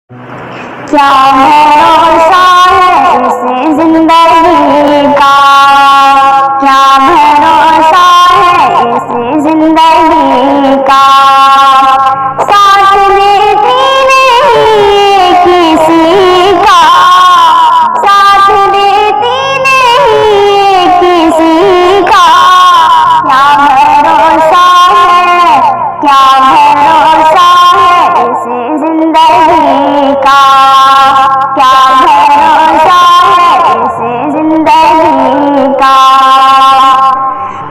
क्या भरोसा है इस जिंदगी का, क्या भरोसा है इस जिंदगी का। साथ देती नहीं किसी का, साथ देती नहीं किसी का। क्या भरोसा है, क्या भरोसा है इस जिंदगी का, क्या भरोसा है इस जिंदगी का।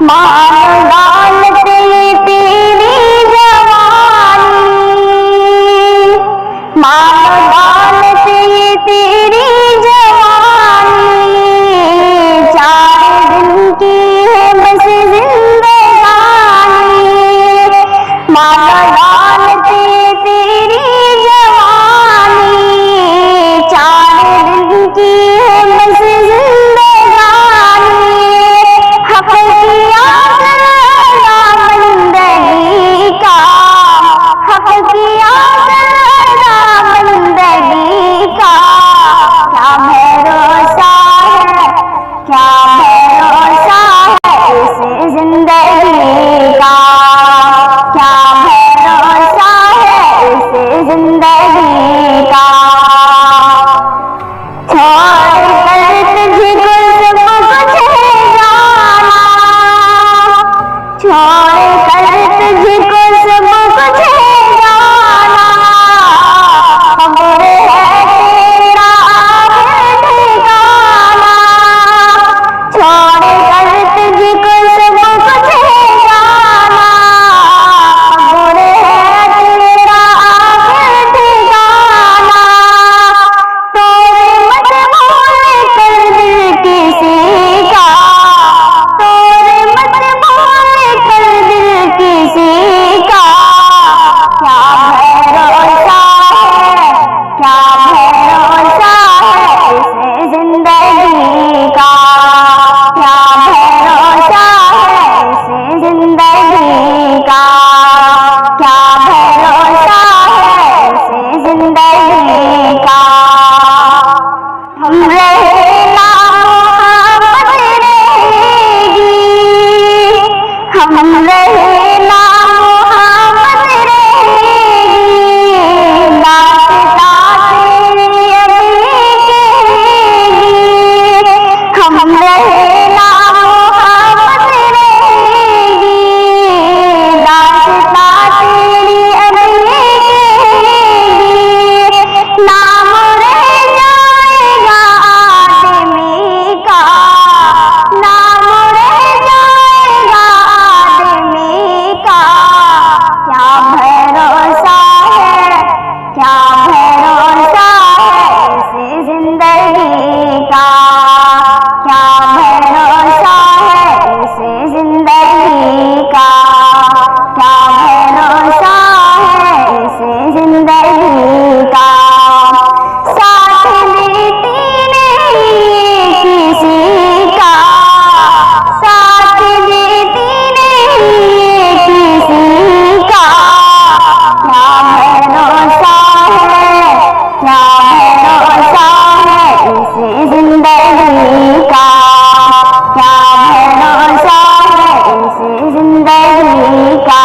मान दौलत ये तेरी जवानी, मान दौलत ये तेरी जवानी। 4 दिन की है बस जिंदगानी, मान दौलत ये तेरी जवानी। 4 दिन की है बस जिंदगानी। हक किया करना बंदगी का, हक किया करना बंदगी का। क्या भरोसा है, क्या भरोसा है इस जिंदगी का, क्या भरोसा है इस जिंदगी का। छोड़ कर तुझको सब कुछ जाना, छोड़ कर तुझको सब कुछ जाना। खबर है तेरा आखिर ठिकाना, छोड़ कर तुझको सब कुछ जाना। खबर है तेरा आखिर ठिकाना। तोरे मत भूल कर दिल किसी का, तोरे मत भूल कर दिल किसी का। क्या भरोसा है, क्या भरोसा है इस जिंदगी का, क्या भरोसा है इस जिंदगी का, क्या भरोसा है इस जिंदगी का। हम रहे ना मोहब्बत रहेगी, हम रहे ना मोहब्बत रहेगी। दास्तां तेरी अभी कहेगी, हम रहे ना मोहब्बत रहेगी। दास्तां तेरी अभी कहेगी। नाम रह जाएगा आदमी का, नाम रह जाएगा आदमी का। क्या भरोसा है, क्या भरोसा है इस जिंदगी का, क्या भरोसा है इस जिंदगी का, क्या भरोसा है इस जिंदगी का। साथ देती नहीं किसी का, साथ देती नहीं किसी का। क्या भरोसा है, क्या भरोसा है इस जिंदगी का, क्या भरोसा है इस जिंदगी का,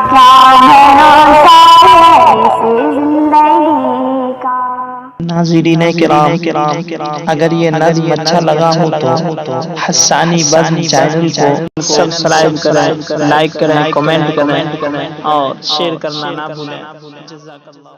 क्या भरोसा है इस जिंदगी का। नाज़रीन किराम, अगर ये नज़्म अच्छा लगा हो तो हस्सानी बज़्म चैनल को सब्सक्राइब करें, लाइक करें, कमेंट करें और शेयर करना ना भूलें। जज़ाकल्लाह।